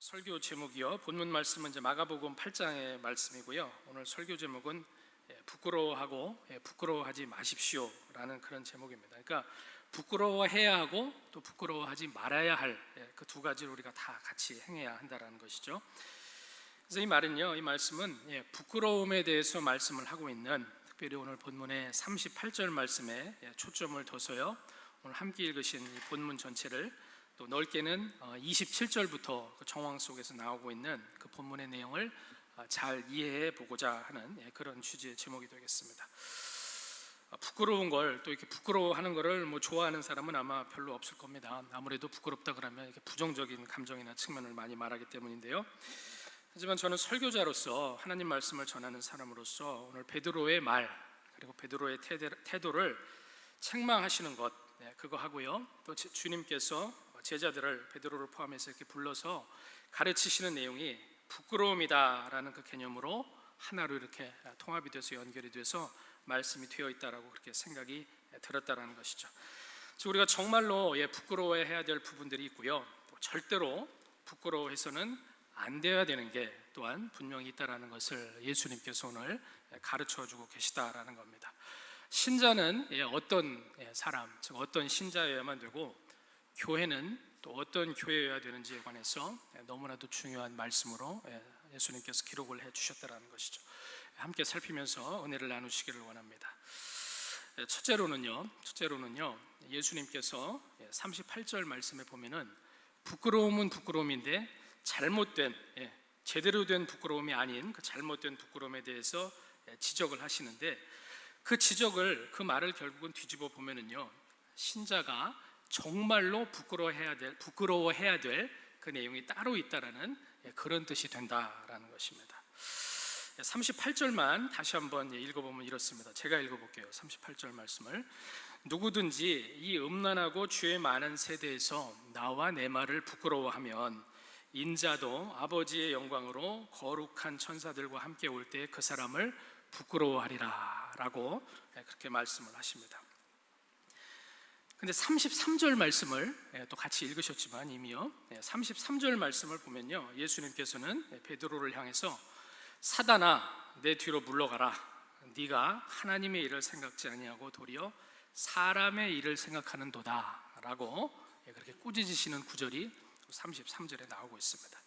설교 제목이요. 본문 말씀은 이제 마가복음 8장의 말씀이고요. 오늘 설교 제목은 부끄러워하고 부끄러워하지 마십시오라는 그런 제목입니다. 그러니까 부끄러워해야 하고 또 부끄러워하지 말아야 할 그 두 가지를 우리가 다 같이 행해야 한다라는 것이죠. 그래서 이 말은요, 이 말씀은 부끄러움에 대해서 말씀을 하고 있는, 특별히 오늘 본문의 38절 말씀에 초점을 둬서요, 오늘 함께 읽으신 이 본문 전체를, 또 넓게는 27절부터 그 정황 속에서 나오고 있는 그 본문의 내용을 잘 이해해 보고자 하는 그런 취지의 제목이 되겠습니다. 부끄러운 걸, 또 이렇게 부끄러워하는 거를 좋아하는 사람은 아마 별로 없을 겁니다. 아무래도 부끄럽다 그러면 이렇게 부정적인 감정이나 측면을 많이 말하기 때문인데요. 하지만 저는 설교자로서, 하나님 말씀을 전하는 사람으로서 오늘 베드로의 말, 그리고 베드로의 태도를 책망하시는 것, 그거 하고요, 또 주님께서 제자들을, 베드로를 포함해서 이렇게 불러서 가르치시는 내용이 부끄러움이다라는 그 개념으로 하나로 이렇게 통합이 돼서 연결이 돼서 말씀이 되어 있다라고 그렇게 생각이 들었다라는 것이죠. 그래서 우리가 정말로 부끄러워해야 될 부분들이 있고요, 또 절대로 부끄러워해서는 안 되어야 되는 게 또한 분명히 있다라는 것을 예수님께서 오늘 가르쳐주고 계시다라는 겁니다. 신자는 어떤 사람, 즉 어떤 신자여야만 되고, 교회는 또 어떤 교회여야 되는지에 관해서 너무나도 중요한 말씀으로 예수님께서 기록을 해주셨다는 것이죠. 함께 살피면서 은혜를 나누시기를 원합니다. 첫째로는요, 예수님께서 38절 말씀에 보면은 부끄러움은 부끄러움인데 잘못된, 제대로 된 부끄러움이 아닌 그 잘못된 부끄러움에 대해서 지적을 하시는데, 그 말을 결국은 뒤집어 보면은요, 신자가 정말로 부끄러워해야 될 그 내용이 따로 있다라는 그런 뜻이 된다라는 것입니다. 38절만 다시 한번 읽어보면 이렇습니다. 제가 읽어볼게요. 38절 말씀을. 누구든지 이 음란하고 죄 많은 세대에서 나와 내 말을 부끄러워하면 인자도 아버지의 영광으로 거룩한 천사들과 함께 올 때 그 사람을 부끄러워하리라 라고 그렇게 말씀을 하십니다. 근데 33절 말씀을 또 같이 읽으셨지만 이미요, 33절 말씀을 보면요, 예수님께서는 베드로를 향해서 사단아 내 뒤로 물러가라, 네가 하나님의 일을 생각지 아니하고 도리어 사람의 일을 생각하는도다 라고 그렇게 꾸짖으시는 구절이 33절에 나오고 있습니다.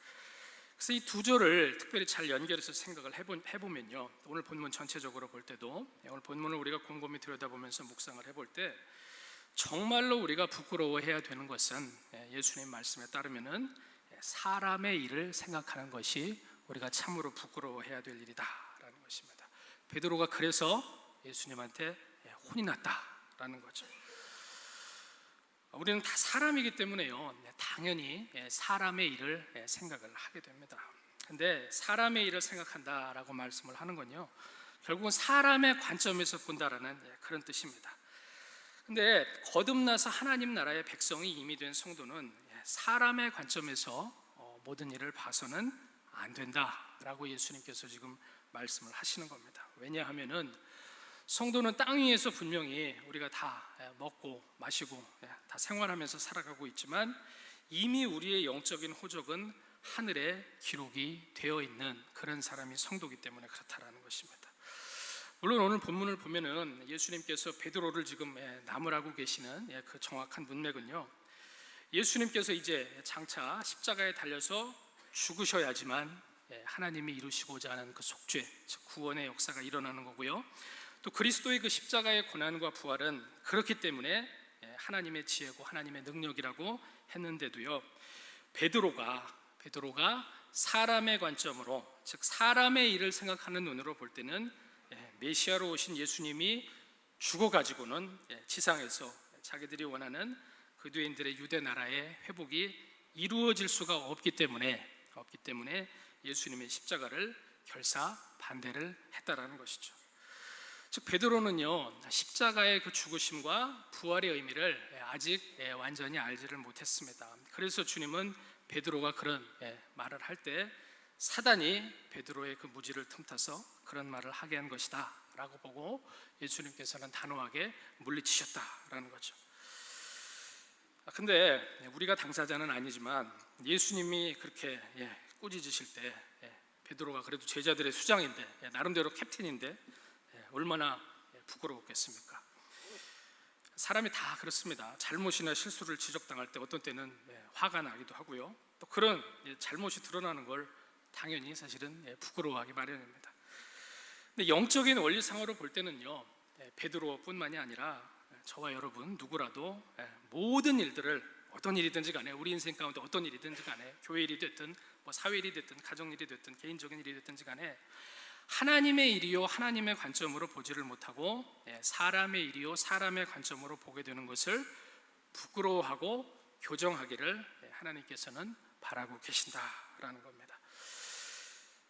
그래서 이 두 절을 특별히 잘 연결해서 생각을 해보면요, 오늘 본문 전체적으로 볼 때도, 오늘 본문을 우리가 곰곰이 들여다보면서 묵상을 해볼 때 정말로 우리가 부끄러워해야 되는 것은 예수님 말씀에 따르면은 사람의 일을 생각하는 것이 우리가 참으로 부끄러워해야 될 일이다라는 것입니다. 베드로가 그래서 예수님한테 혼이 났다라는 거죠. 우리는 다 사람이기 때문에요, 당연히 사람의 일을 생각을 하게 됩니다. 근데 사람의 일을 생각한다라고 말씀을 하는 건요, 결국은 사람의 관점에서 본다라는 그런 뜻입니다. 근데 거듭나서 하나님 나라의 백성이 이미 된 성도는 사람의 관점에서 모든 일을 봐서는 안 된다라고 예수님께서 지금 말씀을 하시는 겁니다. 왜냐하면은 성도는 땅 위에서 분명히 우리가 다 먹고 마시고 다 생활하면서 살아가고 있지만, 이미 우리의 영적인 호적은 하늘에 기록이 되어 있는 그런 사람이 성도이기 때문에 그렇다라는 것입니다. 물론 오늘 본문을 보면은 예수님께서 베드로를 지금 나무라고 계시는 그 정확한 문맥은요, 예수님께서 이제 장차 십자가에 달려서 죽으셔야지만 하나님이 이루시고자 하는 그 속죄, 즉 구원의 역사가 일어나는 거고요, 또 그리스도의 그 십자가의 고난과 부활은 그렇기 때문에 하나님의 지혜고 하나님의 능력이라고 했는데도요, 베드로가 사람의 관점으로, 즉 사람의 일을 생각하는 눈으로 볼 때는 메시아로 오신 예수님이 죽어가지고는 지상에서 자기들이 원하는 그두인들의 유대 나라의 회복이 이루어질 수가 없기 때문에 예수님의 십자가를 결사 반대를 했다라는 것이죠. 즉 베드로는요, 십자가의 그 죽으심과 부활의 의미를 아직 완전히 알지를 못했습니다. 그래서 주님은 베드로가 그런 말을 할 때 사단이 베드로의 그 무지를 틈타서 그런 말을 하게 한 것이다 라고 보고 예수님께서는 단호하게 물리치셨다라는 거죠. 근데 우리가 당사자는 아니지만 예수님이 그렇게 꾸짖으실 때 베드로가 그래도 제자들의 수장인데 나름대로 캡틴인데 얼마나 부끄러웠겠습니까? 사람이 다 그렇습니다. 잘못이나 실수를 지적당할 때 어떤 때는 화가 나기도 하고요. 또 그런 잘못이 드러나는 걸 당연히 사실은 부끄러워하기 마련입니다. 근데 영적인 원리상으로 볼 때는요, 베드로뿐만이 아니라 저와 여러분 누구라도 모든 일들을 어떤 일이든지 간에 우리 인생 가운데 어떤 일이든지 간에 교회 일이 됐든 뭐 사회 일이 됐든 가정 일이 됐든 개인적인 일이 됐든지 간에 하나님의 일이요 하나님의 관점으로 보지를 못하고 사람의 일이요 사람의 관점으로 보게 되는 것을 부끄러워하고 교정하기를 하나님께서는 바라고 계신다라는 겁니다.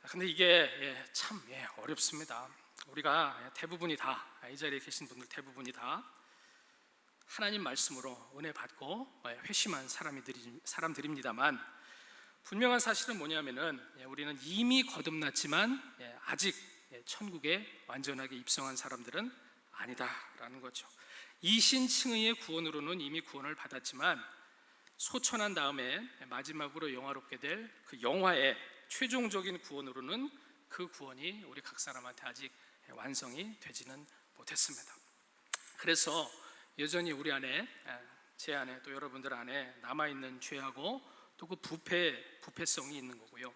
근데 이게 참 어렵습니다. 우리가 대부분이 다, 이 자리에 계신 분들 대부분이 다 하나님 말씀으로 은혜 받고 회심한 사람들입니다만, 분명한 사실은 뭐냐면은 우리는 이미 거듭났지만 아직 천국에 완전하게 입성한 사람들은 아니다라는 거죠. 이신칭의의 구원으로는 이미 구원을 받았지만 소천한 다음에 마지막으로 영화롭게 될 그 영화의 최종적인 구원으로는 그 구원이 우리 각 사람한테 아직 완성이 되지는 못했습니다. 그래서 여전히 우리 안에, 제 안에 또 여러분들 안에 남아있는 죄하고 또 그 부패성이 있는 거고요.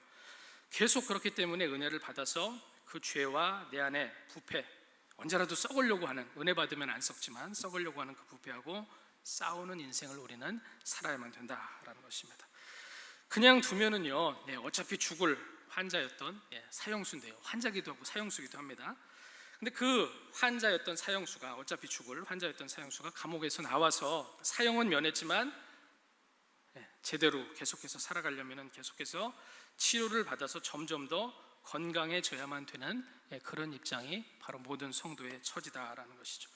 계속 그렇기 때문에 은혜를 받아서 그 죄와 내 안에 부패, 언제라도 썩으려고 하는, 은혜 받으면 안 썩지만 썩으려고 하는 그 부패하고 싸우는 인생을 우리는 살아야만 된다라는 것입니다. 그냥 두면은요, 어차피 죽을 환자였던 사형수인데요, 환자기도 하고 사형수기도 합니다. 근데 그 환자였던 사형수가, 어차피 죽을 환자였던 사형수가 감옥에서 나와서 사형은 면했지만 제대로 계속해서 살아가려면 계속해서 치료를 받아서 점점 더 건강해져야만 되는 그런 입장이 바로 모든 성도의 처지다라는 것이죠.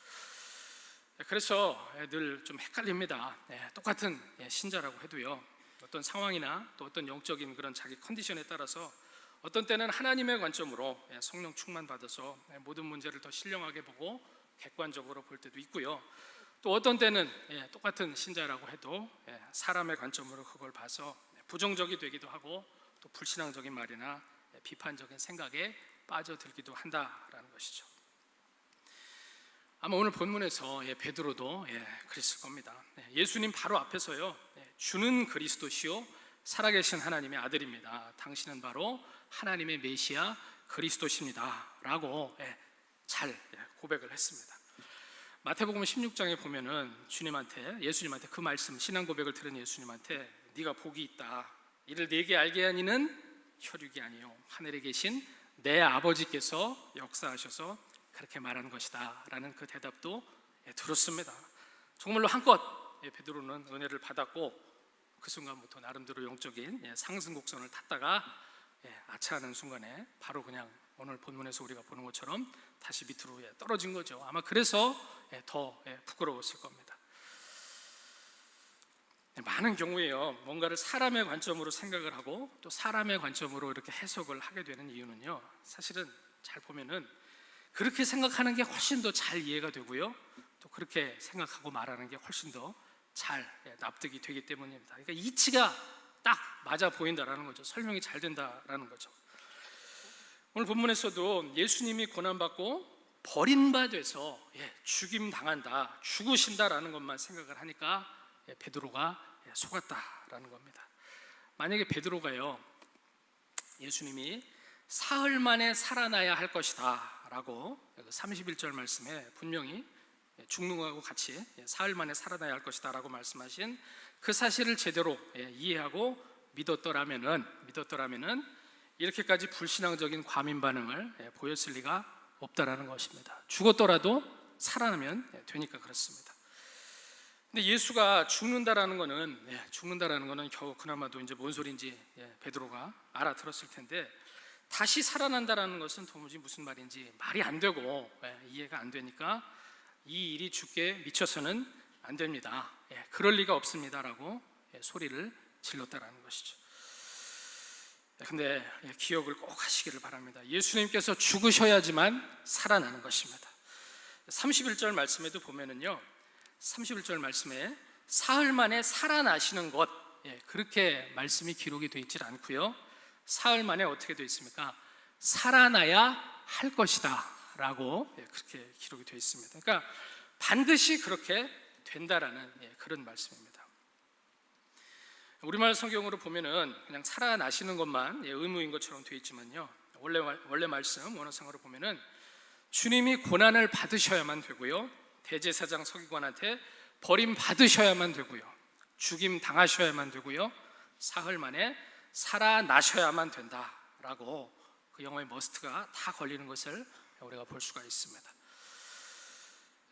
그래서 늘 좀 헷갈립니다. 똑같은 신자라고 해도요, 어떤 상황이나 또 어떤 영적인 그런 자기 컨디션에 따라서 어떤 때는 하나님의 관점으로 성령 충만 받아서 모든 문제를 더 신령하게 보고 객관적으로 볼 때도 있고요. 또 어떤 때는 똑같은 신자라고 해도 사람의 관점으로 그걸 봐서 부정적이 되기도 하고 또 불신앙적인 말이나 비판적인 생각에 빠져들기도 한다라는 것이죠. 아마 오늘 본문에서 베드로도 그랬을 겁니다. 예수님 바로 앞에서요, 주는 그리스도시요 살아계신 하나님의 아들입니다. 당신은 바로 하나님의 메시아 그리스도십니다 라고 잘 고백을 했습니다. 마태복음 16장에 보면은 예수님한테 그 말씀, 신앙 고백을 들은 예수님한테 네가 복이 있다, 이를 네게 알게 하니는 혈육이 아니요 하늘에 계신 내 아버지께서 역사하셔서 그렇게 말하는 것이다 라는 그 대답도 들었습니다. 정말로 한껏 베드로는 은혜를 받았고 그 순간부터 나름대로 영적인 상승 곡선을 탔다가 아차하는 순간에 바로 그냥 오늘 본문에서 우리가 보는 것처럼 다시 밑으로 떨어진 거죠. 아마 그래서 더 부끄러웠을 겁니다. 많은 경우에요, 뭔가를 사람의 관점으로 생각을 하고 또 사람의 관점으로 이렇게 해석을 하게 되는 이유는요, 사실은 잘 보면은 그렇게 생각하는 게 훨씬 더 잘 이해가 되고요, 또 그렇게 생각하고 말하는 게 훨씬 더 잘 납득이 되기 때문입니다. 그러니까 이치가 딱 맞아 보인다라는 거죠. 설명이 잘 된다라는 거죠. 오늘 본문에서도 예수님이 고난받고 버림바 돼서 죽임 당한다, 죽으신다라는 것만 생각을 하니까 베드로가 속았다라는 겁니다. 만약에 베드로가요, 예수님이 사흘 만에 살아나야 할 것이다 라고 31절 말씀에 분명히 죽는 것하고 같이 사흘 만에 살아나야 할 것이다 라고 말씀하신 그 사실을 제대로 이해하고 믿었더라면은 이렇게까지 불신앙적인 과민 반응을 보였을 리가 없다라는 것입니다. 죽었더라도 살아나면 되니까 그렇습니다. 근데 예수가 죽는다라는 거는 겨우 그나마도 이제 뭔 소리인지 베드로가 알아들었을 텐데, 다시 살아난다라는 것은 도무지 무슨 말인지 말이 안 되고 이해가 안 되니까 이 일이 주께 미쳐서는 안 됩니다, 그럴 리가 없습니다라고 소리를 질렀다라는 것이죠. 근데 기억을 꼭 하시기를 바랍니다. 예수님께서 죽으셔야지만 살아나는 것입니다. 31절 말씀에도 보면은요, 31절 말씀에 사흘 만에 살아나시는 것, 그렇게 말씀이 기록이 되어 있질 않고요. 사흘 만에 어떻게 되어 있습니까? 살아나야 할 것이다 라고 그렇게 기록이 되어 있습니다. 그러니까 반드시 그렇게 된다라는 그런 말씀입니다. 우리말 성경으로 보면은 그냥 살아나시는 것만 의무인 것처럼 되어 있지만요, 원래 말씀 원어상으로 보면은 주님이 고난을 받으셔야만 되고요, 대제사장 서기관한테 버림받으셔야만 되고요, 죽임 당하셔야만 되고요, 사흘 만에 살아나셔야만 된다라고 그 영어의 머스트가 다 걸리는 것을 우리가 볼 수가 있습니다.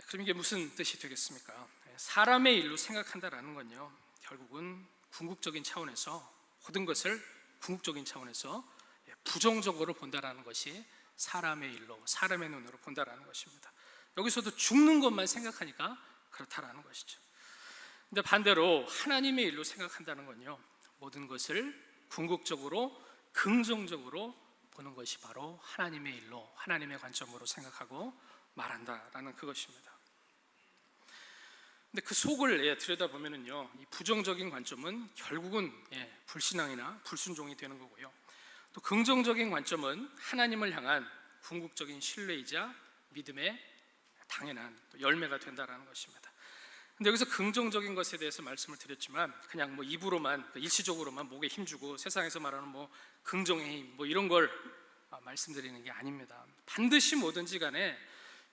그럼 이게 무슨 뜻이 되겠습니까? 사람의 일로 생각한다라는 건요, 결국은 궁극적인 차원에서, 모든 것을 궁극적인 차원에서 부정적으로 본다라는 것이 사람의 일로, 사람의 눈으로 본다라는 것입니다. 여기서도 죽는 것만 생각하니까 그렇다라는 것이죠. 근데 반대로 하나님의 일로 생각한다는 건요, 모든 것을 궁극적으로, 긍정적으로 보는 것이 바로 하나님의 일로, 하나님의 관점으로 생각하고 말한다라는 그것입니다. 근데 그 속을 들여다보면은요, 이 부정적인 관점은 결국은 불신앙이나 불순종이 되는 거고요, 또 긍정적인 관점은 하나님을 향한 궁극적인 신뢰이자 믿음의 당연한 또 열매가 된다라는 것입니다. 근데 여기서 긍정적인 것에 대해서 말씀을 드렸지만 그냥 뭐 입으로만, 일시적으로만 목에 힘주고 세상에서 말하는 뭐 긍정의 힘 뭐 이런 걸 말씀드리는 게 아닙니다. 반드시 뭐든지 간에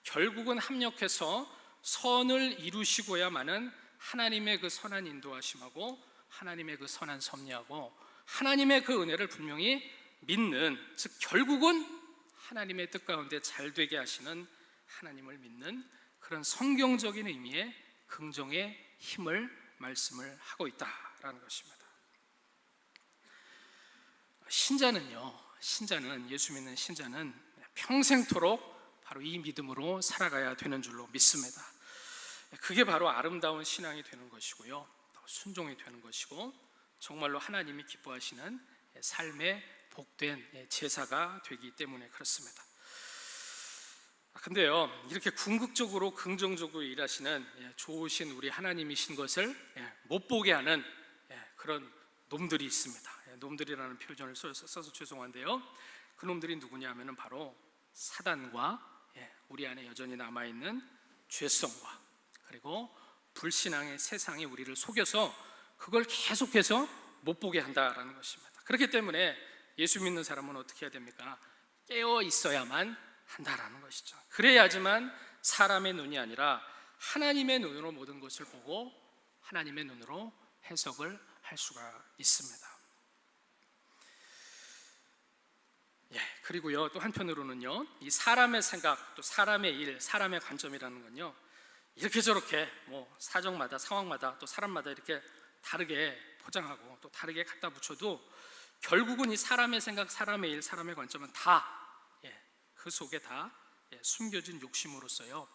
결국은 합력해서 선을 이루시고야만은 하나님의 그 선한 인도하심하고 하나님의 그 선한 섭리하고 하나님의 그 은혜를 분명히 믿는, 즉 결국은 하나님의 뜻 가운데 잘 되게 하시는 하나님을 믿는 그런 성경적인 의미의 긍정의 힘을 말씀을 하고 있다라는 것입니다. 신자는 예수 믿는 신자는 평생토록 바로 이 믿음으로 살아가야 되는 줄로 믿습니다. 그게 바로 아름다운 신앙이 되는 것이고요, 순종이 되는 것이고 정말로 하나님이 기뻐하시는 삶의 복된 제사가 되기 때문에 그렇습니다. 근데요, 이렇게 궁극적으로 긍정적으로 일하시는 좋으신 우리 하나님이신 것을 못 보게 하는 그런 놈들이 있습니다. 놈들이라는 표현을 써서 죄송한데요, 그 놈들이 누구냐 하면 바로 사단과 우리 안에 여전히 남아있는 죄성과 그리고 불신앙의 세상이 우리를 속여서 그걸 계속해서 못 보게 한다라는 것입니다. 그렇기 때문에 예수 믿는 사람은 어떻게 해야 됩니까? 깨어 있어야만 한다라는 것이죠. 그래야지만 사람의 눈이 아니라 하나님의 눈으로 모든 것을 보고 하나님의 눈으로 해석을 할 수가 있습니다. 그리고요, 또 한편으로는요, 이 사람의 생각, 또 사람의 일, 사람의 관점이라는 건요, 이렇게 저렇게 뭐 사정마다, 상황마다, 또 사람마다 이렇게 다르게 포장하고 또 다르게 갖다 붙여도 결국은 이 사람의 생각, 사람의 일, 사람의 관점은 다 그 속에 다 숨겨진 욕심으로서요,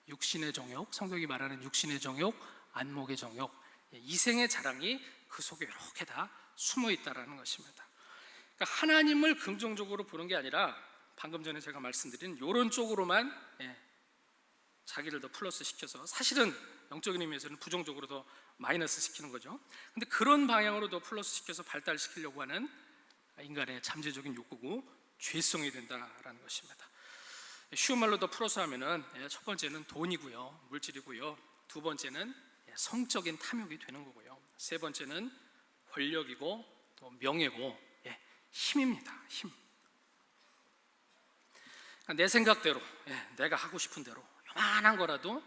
육신의 정욕, 성경이 말하는 육신의 정욕, 안목의 정욕, 이생의 자랑이 그 속에 이렇게 다 숨어 있다라는 것입니다. 그러니까 하나님을 긍정적으로 보는 게 아니라 방금 전에 제가 말씀드린 이런 쪽으로만 자기를 더 플러스 시켜서, 사실은 영적인 의미에서는 부정적으로 더 마이너스 시키는 거죠. 근데 그런 방향으로 더 플러스 시켜서 발달시키려고 하는 인간의 잠재적인 욕구고 죄성이 된다라는 것입니다. 쉬운 말로 더 풀어서 하면은 첫 번째는 돈이고요, 물질이고요, 두 번째는 성적인 탐욕이 되는 거고요, 세 번째는 권력이고 또 명예고 힘입니다. 힘. 내 생각대로, 내가 하고 싶은 대로 요만한 거라도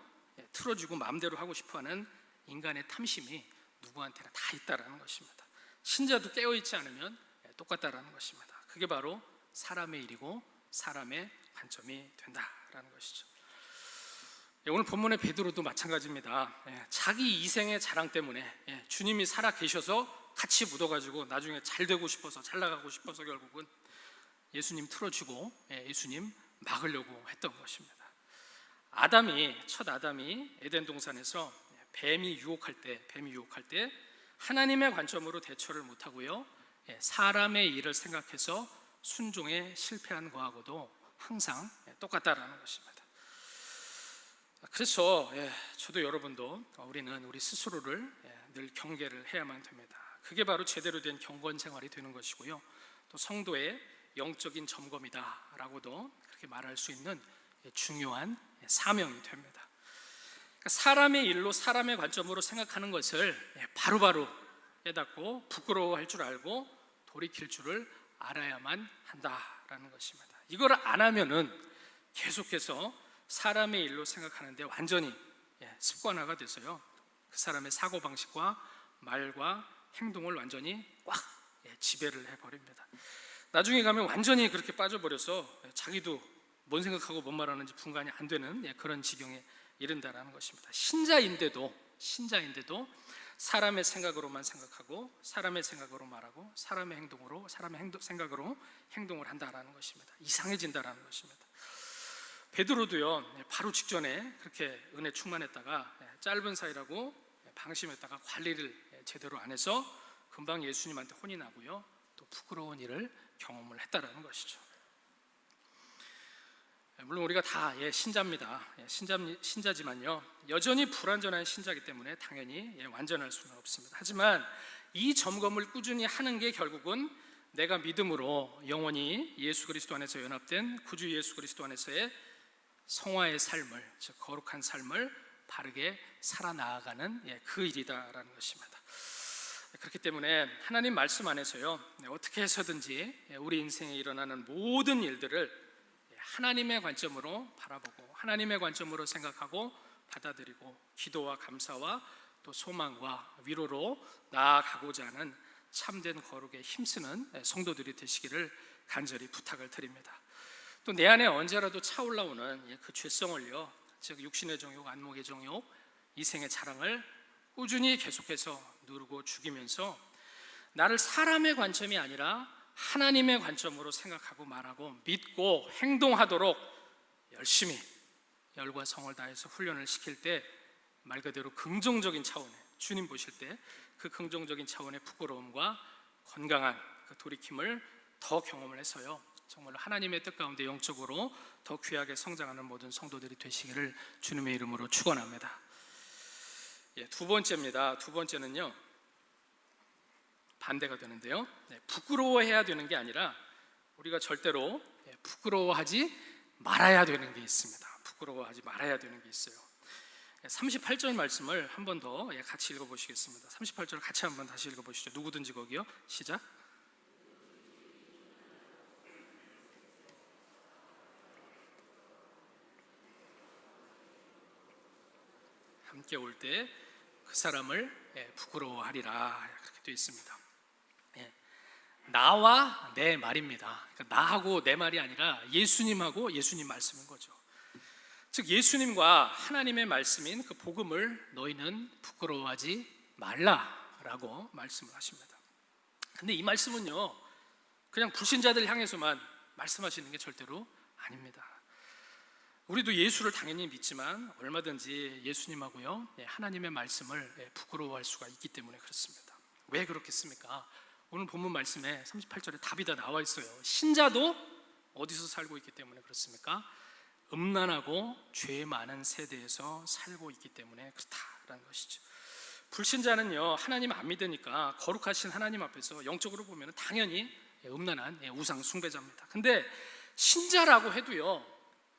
틀어주고 마음대로 하고 싶어하는 인간의 탐심이 누구한테나 다 있다라는 것입니다. 신자도 깨어있지 않으면 똑같다라는 것입니다. 그게 바로 사람의 일이고 사람의 관점이 된다라는 것이죠. 오늘 본문의 베드로도 마찬가지입니다. 자기 이생의 자랑 때문에 주님이 살아 계셔서 같이 묻어가지고 나중에 잘 되고 싶어서, 잘 나가고 싶어서 결국은 예수님 틀어주고 예수님 막으려고 했던 것입니다. 첫 아담이 에덴 동산에서 뱀이 유혹할 때 하나님의 관점으로 대처를 못하고요, 사람의 일을 생각해서 순종에 실패한 거하고도 항상 똑같다라는 것입니다. 그래서 저도 여러분도 우리는 우리 스스로를 늘 경계를 해야만 됩니다. 그게 바로 제대로 된 경건 생활이 되는 것이고요. 또 성도의 영적인 점검이다라고도 그렇게 말할 수 있는 중요한 사명이 됩니다. 그러니까 사람의 일로 사람의 관점으로 생각하는 것을 바로바로 깨닫고 부끄러워할 줄 알고 돌이킬 줄을 알아야만 한다라는 것입니다. 이걸 안 하면은 계속해서 사람의 일로 생각하는데 완전히 습관화가 돼서요, 그 사람의 사고방식과 말과 행동을 완전히 꽉 지배를 해버립니다. 나중에 가면 완전히 그렇게 빠져버려서 자기도 뭔 생각하고 뭔 말하는지 분간이 안 되는 그런 지경에 이른다라는 것입니다. 신자인데도 사람의 생각으로만 생각하고 사람의 생각으로 말하고 사람의 생각으로 행동을 한다라는 것입니다. 이상해진다라는 것입니다. 베드로도요, 바로 직전에 그렇게 은혜 충만했다가 짧은 사이라고 방심했다가 관리를 제대로 안 해서 금방 예수님한테 혼이 나고요, 또 부끄러운 일을 경험을 했다라는 것이죠. 물론 우리가 다 신자입니다. 신자지만요, 여전히 불완전한 신자이기 때문에 당연히 완전할 수는 없습니다. 하지만 이 점검을 꾸준히 하는 게 결국은 내가 믿음으로 영원히 예수 그리스도 안에서 연합된 구주 예수 그리스도 안에서의 성화의 삶을, 즉 거룩한 삶을 바르게 살아나가는 그 일이다라는 것입니다. 그렇기 때문에 하나님 말씀 안에서요, 어떻게 해서든지 우리 인생에 일어나는 모든 일들을 하나님의 관점으로 바라보고 하나님의 관점으로 생각하고 받아들이고 기도와 감사와 또 소망과 위로로 나아가고자 하는 참된 거룩에 힘쓰는 성도들이 되시기를 간절히 부탁을 드립니다. 또 내 안에 언제라도 차올라오는 그 죄성을요, 즉 육신의 정욕, 안목의 정욕, 이생의 자랑을 꾸준히 계속해서 누르고 죽이면서 나를 사람의 관점이 아니라 하나님의 관점으로 생각하고 말하고 믿고 행동하도록 열심히 열과 성을 다해서 훈련을 시킬 때 말 그대로 긍정적인 차원의, 주님 보실 때 그 긍정적인 차원의 부끄러움과 건강한 그 돌이킴을 더 경험을 해서요, 정말 하나님의 뜻 가운데 영적으로 더 귀하게 성장하는 모든 성도들이 되시기를 주님의 이름으로 축원합니다. 두 번째입니다. 두 번째는요, 반대가 되는데요, 부끄러워해야 되는 게 아니라 우리가 절대로 부끄러워하지 말아야 되는 게 있습니다. 부끄러워하지 말아야 되는 게 있어요. 38절 말씀을 한 번 더 같이 읽어보시겠습니다. 38절 같이 한번 다시 읽어보시죠. 누구든지 거기요. 시작. 함께 올 때 그 사람을 부끄러워하리라, 그렇게 되어 있습니다. 나와 내 말입니다. 그러니까 나하고 내 말이 아니라 예수님하고 예수님 말씀인 거죠. 즉 예수님과 하나님의 말씀인 그 복음을 너희는 부끄러워하지 말라라고 말씀을 하십니다. 근데 이 말씀은요, 그냥 불신자들 향해서만 말씀하시는 게 절대로 아닙니다. 우리도 예수를 당연히 믿지만 얼마든지 예수님하고요, 하나님의 말씀을 부끄러워할 수가 있기 때문에 그렇습니다. 왜 그렇겠습니까? 오늘 본문 말씀에 38절에 답이 다 나와 있어요. 신자도 어디서 살고 있기 때문에 그렇습니까? 음란하고 죄 많은 세대에서 살고 있기 때문에 그렇다라는 것이죠. 불신자는요, 하나님 안 믿으니까 거룩하신 하나님 앞에서 영적으로 보면 당연히 음란한 우상 숭배자입니다. 근데 신자라고 해도요,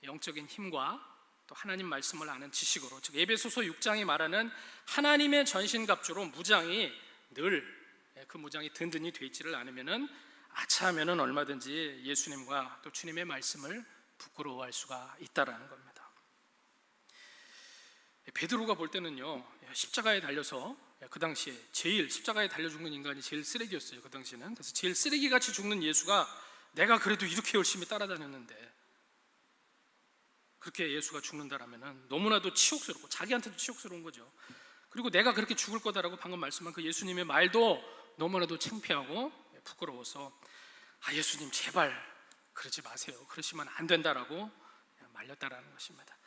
영적인 힘과 또 하나님 말씀을 아는 지식으로, 즉 에베소서 6장이 말하는 하나님의 전신갑주로 무장이 늘 그 무장이 든든히 돼 있지를 않으면은 아차하면은 얼마든지 예수님과 또 주님의 말씀을 부끄러워할 수가 있다라는 겁니다. 베드로가 볼 때는요, 십자가에 달려서 그 당시에 제일 십자가에 달려 죽는 인간이 제일 쓰레기였어요. 그 당시에는. 그래서 제일 쓰레기같이 죽는 예수가 내가 그래도 이렇게 열심히 따라다녔는데 그렇게 예수가 죽는다라면은 너무나도 치욕스럽고 자기한테도 치욕스러운 거죠. 그리고 내가 그렇게 죽을 거다라고 방금 말씀한 그 예수님의 말도 너무나도 창피하고 부끄러워서 예수님 제발 그러지 마세요, 그러시면 안 된다라고 말렸다라는 것입니다.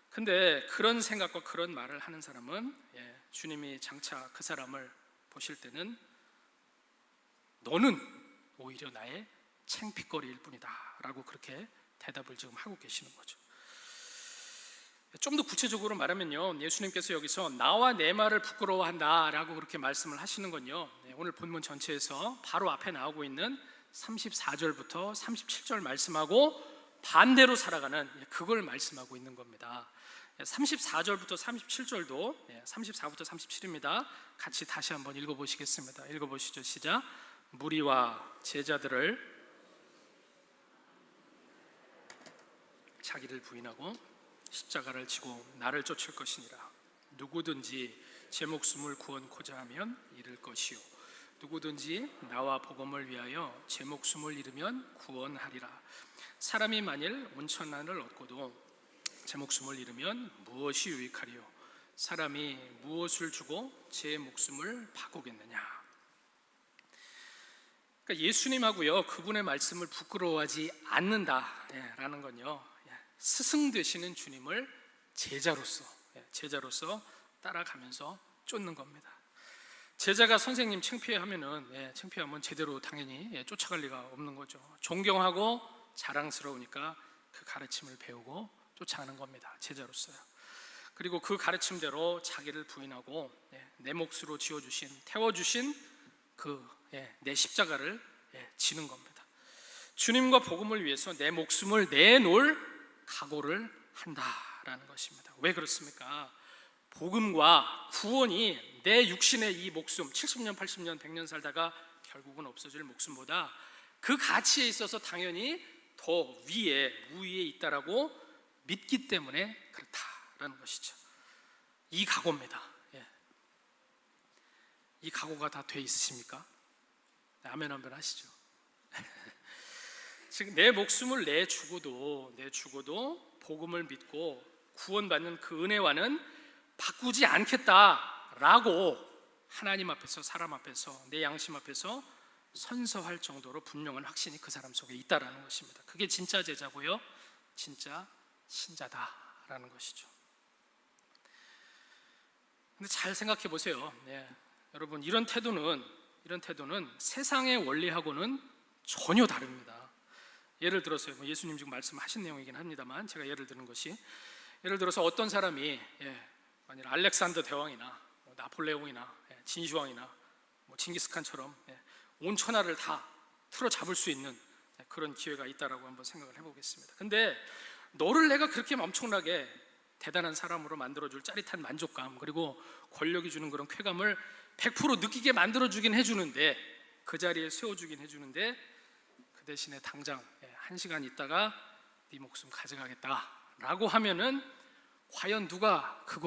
근데 그런 생각과 그런 말을 하는 사람은 주님이 장차 그 사람을 보실 때는 너는 오히려 나의 창피거리일 뿐이다 라고 그렇게 대답을 지금 하고 계시는 거죠. 좀 더 구체적으로 말하면요, 예수님께서 여기서 나와 내 말을 부끄러워한다라고 그렇게 말씀을 하시는 건요, 오늘 본문 전체에서 바로 앞에 나오고 있는 34절부터 37절 말씀하고 반대로 살아가는 그걸 말씀하고 있는 겁니다. 34절부터 37절도 34부터 37입니다. 같이 다시 한번 읽어보시겠습니다. 읽어보시죠. 시작. 무리와 제자들을 자기를 부인하고 십자가를 지고 나를 쫓을 것이니라. 누구든지 제 목숨을 구원코자 하면 잃을 것이요 누구든지 나와 복음을 위하여 제 목숨을 잃으면 구원하리라. 사람이 만일 온천난을 얻고도 제 목숨을 잃으면 무엇이 유익하리요 사람이 무엇을 주고 제 목숨을 바꾸겠느냐. 그러니까 예수님하고요, 그분의 말씀을 부끄러워하지 않는다라는 건요, 스승 되시는 주님을 제자로서 따라가면서 쫓는 겁니다. 제자가 선생님 창피하면 제대로 당연히 쫓아갈 리가 없는 거죠. 존경하고 자랑스러우니까 그 가르침을 배우고 쫓아가는 겁니다. 제자로서요. 그리고 그 가르침대로 자기를 부인하고 내 몫으로 태워주신 내 십자가를 지는 겁니다. 주님과 복음을 위해서 내 목숨을 내놓을 각오를 한다라는 것입니다. 왜 그렇습니까? 복음과 구원이 내 육신의 이 목숨 70년, 80년, 100년 살다가 결국은 없어질 목숨보다 그 가치에 있어서 당연히 더 우위에 있다라고 믿기 때문에 그렇다라는 것이죠. 이 각오입니다. 이 각오가 다 돼 있으십니까? 아멘 한번 하시죠. 즉 내 목숨을 내주고도 복음을 믿고 구원받는 그 은혜와는 바꾸지 않겠다라고 하나님 앞에서, 사람 앞에서, 내 양심 앞에서 선서할 정도로 분명한 확신이 그 사람 속에 있다라는 것입니다. 그게 진짜 제자고요, 진짜 신자다라는 것이죠. 근데 잘 생각해 보세요. 여러분, 이런 태도는 세상의 원리하고는 전혀 다릅니다. 예를 들어서요, 예수님 지금 말씀하신 내용이긴 합니다만 제가 예를 드는 것이, 예를 들어서 어떤 사람이 만일 알렉산더 대왕이나 나폴레옹이나 진시황이나 징기스칸처럼 온 천하를 다 틀어 잡을 수 있는 그런 기회가 있다라고 한번 생각을 해보겠습니다. 근데 너를 내가 그렇게 엄청나게 대단한 사람으로 만들어줄 짜릿한 만족감, 그리고 권력이 주는 그런 쾌감을 100% 느끼게 만들어주긴 해주는데, 그 자리에 세워주긴 해주는데, 그 대신에 당장 1시간 있다가 네 목숨 가져가겠다라고 하면은 과연 누가 그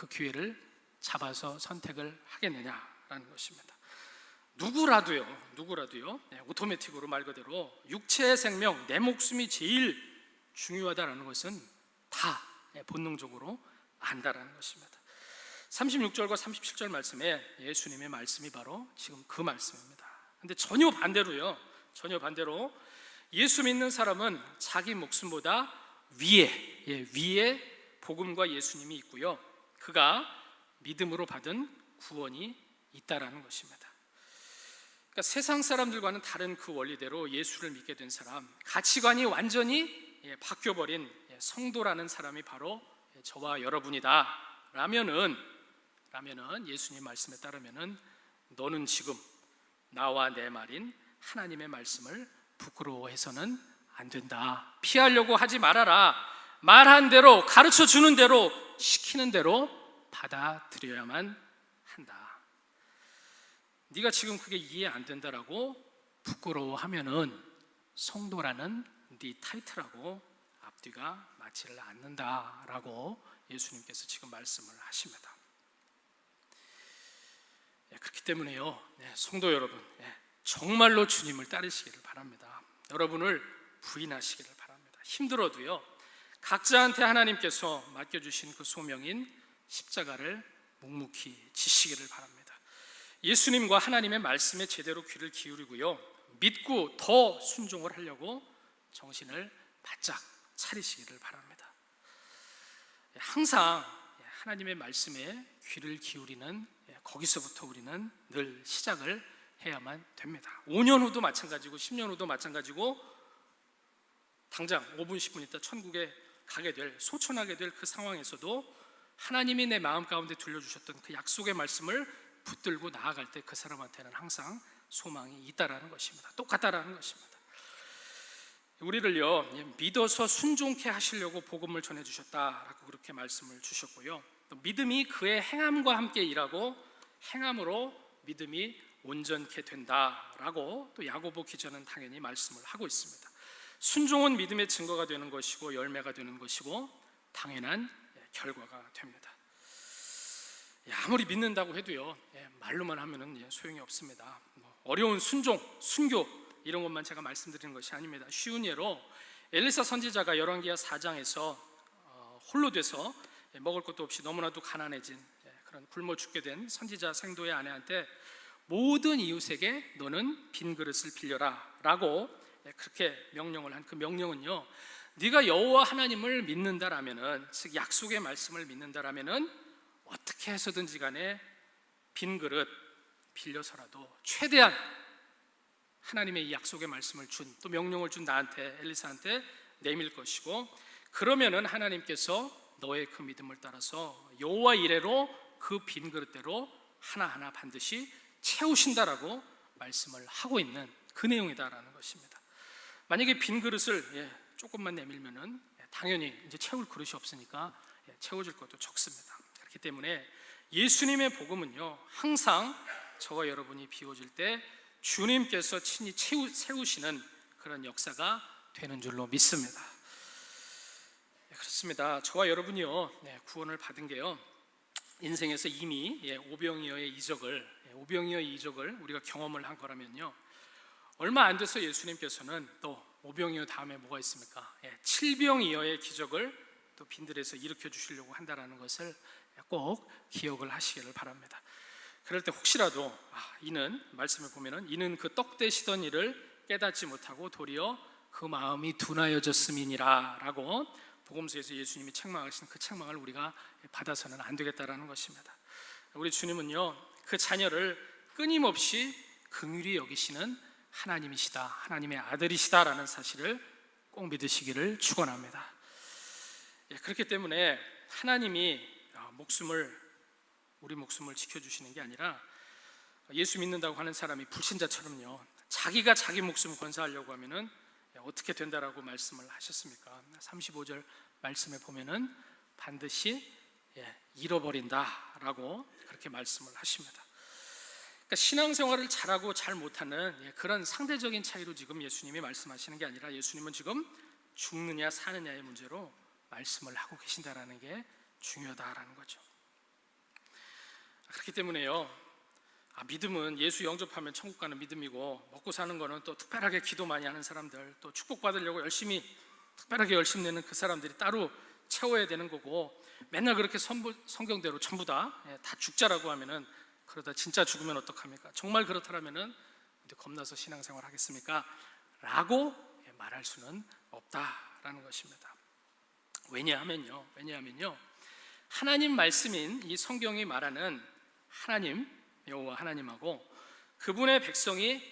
기회를 잡아서 선택을 하겠느냐라는 것입니다. 누구라도요, 오토매틱으로 말 그대로 육체의 생명, 내 목숨이 제일 중요하다라는 것은 다 본능적으로 안다라는 것입니다. 36절과 37절 말씀에 예수님의 말씀이 바로 지금 그 말씀입니다. 근데 전혀 반대로 예수 믿는 사람은 자기 목숨보다 위에 복음과 예수님이 있고요, 그가 믿음으로 받은 구원이 있다라는 것입니다. 그러니까 세상 사람들과는 다른 그 원리대로 예수를 믿게 된 사람, 가치관이 완전히 바뀌어버린 성도라는 사람이 바로 저와 여러분이다 라면은 예수님 말씀에 따르면은 너는 지금 나와 내 말인 하나님의 말씀을 부끄러워해서는 안 된다. 피하려고 하지 말아라. 말한 대로, 가르쳐 주는 대로, 시키는 대로 받아들여야만 한다. 네가 지금 그게 이해 안 된다라고 부끄러워하면은 성도라는 네 타이틀하고 앞뒤가 맞지를 않는다라고 예수님께서 지금 말씀을 하십니다. 그렇기 때문에요, 성도 여러분, 정말로 주님을 따르시기를 바랍니다. 여러분을 부인하시기를 바랍니다. 힘들어도요, 각자한테 하나님께서 맡겨주신 그 소명인 십자가를 묵묵히 지시기를 바랍니다. 예수님과 하나님의 말씀에 제대로 귀를 기울이고요, 믿고 더 순종을 하려고 정신을 바짝 차리시기를 바랍니다. 항상 하나님의 말씀에 귀를 기울이는, 거기서부터 우리는 늘 시작을 해야만 됩니다. 5년 후도 마찬가지고 10년 후도 마찬가지고 당장 5분 10분 있다 천국에 가게 될, 소천하게 될 그 상황에서도 하나님이 내 마음 가운데 들려주셨던 그 약속의 말씀을 붙들고 나아갈 때 그 사람한테는 항상 소망이 있다라는 것입니다. 똑같다라는 것입니다. 우리를요, 믿어서 순종케 하시려고 복음을 전해주셨다라고 그렇게 말씀을 주셨고요, 또 믿음이 그의 행함과 함께 일하고 행함으로 믿음이 온전케 된다라고 또 야고보 기자는 당연히 말씀을 하고 있습니다. 순종은 믿음의 증거가 되는 것이고 열매가 되는 것이고 당연한 결과가 됩니다. 아무리 믿는다고 해도요, 말로만 하면은 소용이 없습니다. 어려운 순종, 순교 이런 것만 제가 말씀드리는 것이 아닙니다. 쉬운 예로 엘리사 선지자가 열왕기하 4장에서 홀로 돼서 먹을 것도 없이 너무나도 가난해진 그런 굶어 죽게 된 선지자 생도의 아내한테 모든 이웃에게 너는 빈 그릇을 빌려라 라고 그렇게 명령을 한 그 명령은요, 네가 여호와 하나님을 믿는다라면은, 즉 약속의 말씀을 믿는다라면은 어떻게 해서든지 간에 빈 그릇 빌려서라도 최대한 하나님의 이 약속의 말씀을 준, 또 명령을 준 나한테, 엘리사한테 내밀 것이고, 그러면은 하나님께서 너의 그 믿음을 따라서 여호와 이레로 그 빈 그릇대로 하나하나 반드시 채우신다라고 말씀을 하고 있는 그 내용이다라는 것입니다. 만약에 빈 그릇을 조금만 내밀면은 당연히 이제 채울 그릇이 없으니까 채워질 것도 적습니다. 그렇기 때문에 예수님의 복음은요, 항상 저와 여러분이 비워질 때 주님께서 친히 세우시는 그런 역사가 되는 줄로 믿습니다. 그렇습니다. 저와 여러분이요, 구원을 받은 게요, 인생에서 이미 오병이어의 이적을 우리가 경험을 한 거라면요, 얼마 안 돼서 예수님께서는 또 오병이어 다음에 뭐가 있습니까? 칠병이어의 기적을 또 빈들에서 일으켜 주시려고 한다라는 것을 꼭 기억을 하시기를 바랍니다. 그럴 때 혹시라도 이는 말씀을 보면은 이는 그 떡 되시던 일을 깨닫지 못하고 도리어 그 마음이 둔하여졌음이니라 라고 복음서에서 예수님이 책망하신 그 책망을 우리가 받아서는 안 되겠다라는 것입니다. 우리 주님은요, 그 자녀를 끊임없이 긍휼히 여기시는 하나님이시다, 하나님의 아들이시다라는 사실을 꼭 믿으시기를 축원합니다. 그렇기 때문에 하나님이 우리 목숨을 지켜주시는 게 아니라, 예수 믿는다고 하는 사람이 불신자처럼요, 자기가 자기 목숨을 건사하려고 하면은 어떻게 된다라고 말씀을 하셨습니까? 35절 말씀에 보면은 반드시 잃어버린다라고 그렇게 말씀을 하십니다. 그러니까 신앙생활을 잘하고 잘 못하는 그런 상대적인 차이로 지금 예수님이 말씀하시는 게 아니라, 예수님은 지금 죽느냐 사느냐의 문제로 말씀을 하고 계신다라는 게 중요하다라는 거죠. 그렇기 때문에요, 믿음은 예수 영접하면 천국 가는 믿음이고, 먹고 사는 거는 또 특별하게 기도 많이 하는 사람들, 또 축복받으려고 특별하게 열심히 내는 그 사람들이 따로 채워야 되는 거고, 맨날 그렇게 성경대로 전부 다 죽자라고 하면은, 그러다 진짜 죽으면 어떡합니까? 정말 그렇다면은 겁나서 신앙생활 하겠습니까? 라고 말할 수는 없다라는 것입니다. 왜냐하면요, 하나님 말씀인 이 성경이 말하는 하나님, 여호와 하나님하고 그분의 백성이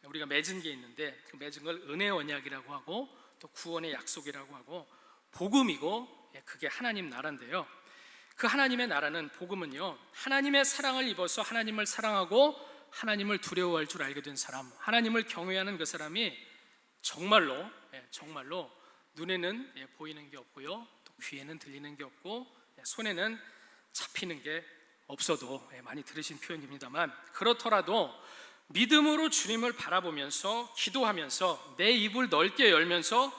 우리가 맺은 게 있는데, 그 맺은 걸 은혜 언약이라고 하고 또 구원의 약속이라고 하고 복음이고, 그게 하나님 나라인데요, 그 하나님의 나라는, 복음은요, 하나님의 사랑을 입어서 하나님을 사랑하고 하나님을 두려워할 줄 알게 된 사람, 하나님을 경외하는 그 사람이 정말로 눈에는 보이는 게 없고요, 또 귀에는 들리는 게 없고, 손에는 잡히는 게 없어도, 많이 들으신 표현입니다만, 그렇더라도 믿음으로 주님을 바라보면서 기도하면서 내 입을 넓게 열면서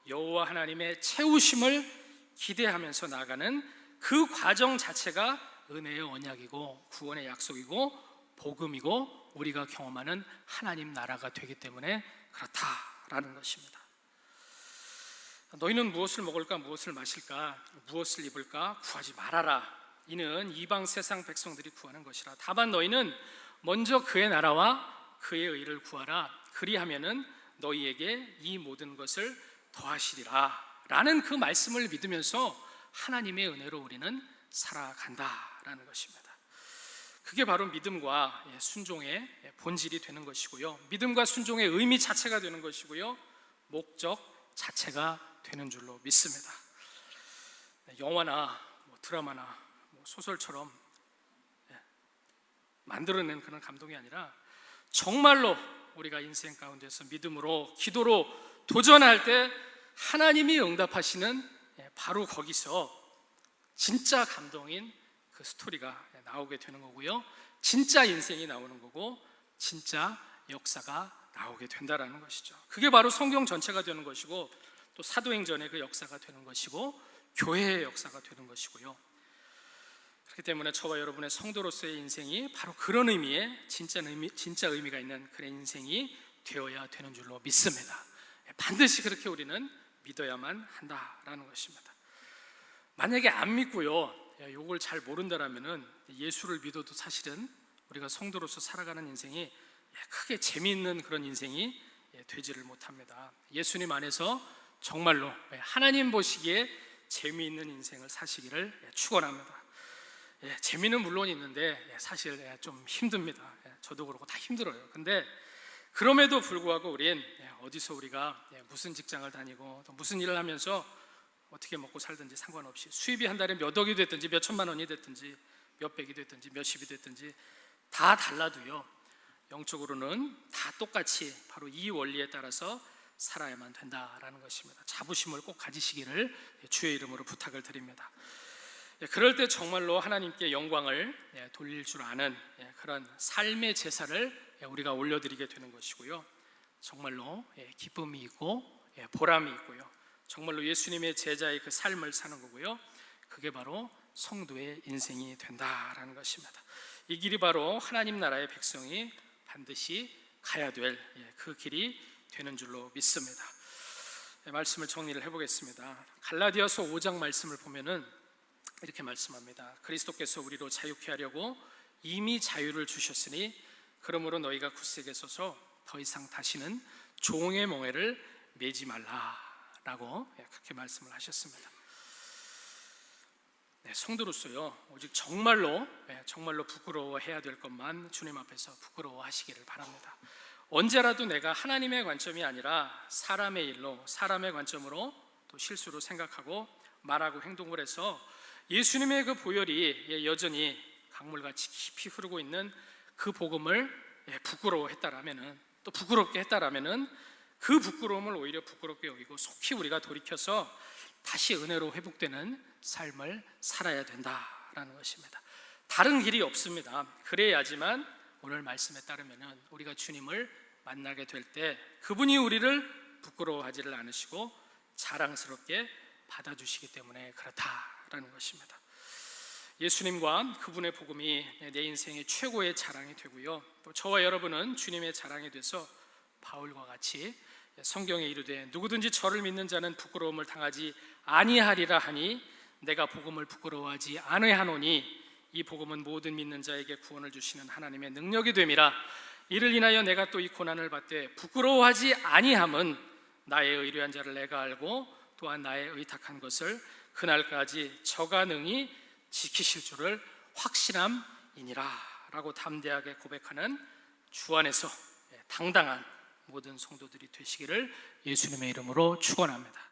여호와 하나님의 채우심을 기대하면서 나아가는 그 과정 자체가 은혜의 언약이고 구원의 약속이고 복음이고 우리가 경험하는 하나님 나라가 되기 때문에 그렇다라는 것입니다. 너희는 무엇을 먹을까, 무엇을 마실까, 무엇을 입을까 구하지 말아라. 이는 이방 세상 백성들이 구하는 것이라. 다만 너희는 먼저 그의 나라와 그의 의를 구하라. 그리하면은 너희에게 이 모든 것을 더하시리라 라는 그 말씀을 믿으면서 하나님의 은혜로 우리는 살아간다라는 것입니다. 그게 바로 믿음과 순종의 본질이 되는 것이고요, 믿음과 순종의 의미 자체가 되는 것이고요, 목적 자체가 되는 줄로 믿습니다. 영화나 드라마나 소설처럼 만들어낸 그런 감동이 아니라 정말로 우리가 인생 가운데서 믿음으로 기도로 도전할 때 하나님이 응답하시는 바로 거기서 진짜 감동인 그 스토리가 나오게 되는 거고요, 진짜 인생이 나오는 거고 진짜 역사가 나오게 된다라는 것이죠. 그게 바로 성경 전체가 되는 것이고 또 사도행전의 그 역사가 되는 것이고 교회의 역사가 되는 것이고요. 그렇기 때문에 저와 여러분의 성도로서의 인생이 바로 그런 의미의 진짜 의미가 있는 그런 인생이 되어야 되는 줄로 믿습니다. 반드시 그렇게 우리는 믿어야만 한다라는 것입니다. 만약에 안 믿고요, 이걸 잘 모른다라면은 예수를 믿어도 사실은 우리가 성도로서 살아가는 인생이 크게 재미있는 그런 인생이 되지를 못합니다. 예수님 안에서 정말로 하나님 보시기에 재미있는 인생을 사시기를 축원합니다. 재미는 물론 있는데 사실 좀 힘듭니다. 저도 그렇고 다 힘들어요. 근데 그럼에도 불구하고 우린 어디서 우리가 무슨 직장을 다니고 또 무슨 일을 하면서 어떻게 먹고 살든지 상관없이 수입이 한 달에 몇 억이 됐든지 몇 천만 원이 됐든지 몇 백이 됐든지 몇십이 됐든지 다 달라도요, 영적으로는 다 똑같이 바로 이 원리에 따라서 살아야만 된다라는 것입니다. 자부심을 꼭 가지시기를 주의 이름으로 부탁을 드립니다. 그럴 때 정말로 하나님께 영광을 돌릴 줄 아는 그런 삶의 제사를 우리가 올려드리게 되는 것이고요, 정말로 기쁨이 있고 보람이 있고요, 정말로 예수님의 제자의 그 삶을 사는 거고요, 그게 바로 성도의 인생이 된다라는 것입니다. 이 길이 바로 하나님 나라의 백성이 반드시 가야 될 그 길이 되는 줄로 믿습니다. 말씀을 정리를 해보겠습니다. 갈라디아서 5장 말씀을 보면은 이렇게 말씀합니다. 그리스도께서 우리로 자유케 하려고 이미 자유를 주셨으니 그러므로 너희가 굳세게 서서 더 이상 다시는 종의 멍에를 매지 말라라고 그렇게 말씀을 하셨습니다. 성도로서요, 오직 정말로 부끄러워해야 될 것만 주님 앞에서 부끄러워하시기를 바랍니다. 언제라도 내가 하나님의 관점이 아니라 사람의 일로, 사람의 관점으로 또 실수로 생각하고 말하고 행동을 해서 예수님의 그 보혈이 여전히 강물같이 깊이 흐르고 있는 그 복음을 부끄러워했다라면은, 또 부끄럽게 했다라면은 그 부끄러움을 오히려 부끄럽게 여기고 속히 우리가 돌이켜서 다시 은혜로 회복되는 삶을 살아야 된다라는 것입니다. 다른 길이 없습니다. 그래야지만 오늘 말씀에 따르면은 우리가 주님을 만나게 될 때 그분이 우리를 부끄러워하지를 않으시고 자랑스럽게 받아주시기 때문에 그렇다라는 것입니다. 예수님과 그분의 복음이 내 인생의 최고의 자랑이 되고요, 또 저와 여러분은 주님의 자랑이 돼서 바울과 같이 성경에 이르되 누구든지 저를 믿는 자는 부끄러움을 당하지 아니하리라 하니 내가 복음을 부끄러워하지 아니하노니 이 복음은 모든 믿는 자에게 구원을 주시는 하나님의 능력이 됨이라. 이를 인하여 내가 또 이 고난을 받되 부끄러워하지 아니함은 나의 의뢰한 자를 내가 알고 또한 나의 의탁한 것을 그날까지 저가 능히 지키실 줄을 확신함이니라 라고 담대하게 고백하는 주 안에서 당당한 모든 성도들이 되시기를 예수님의 이름으로 축원합니다.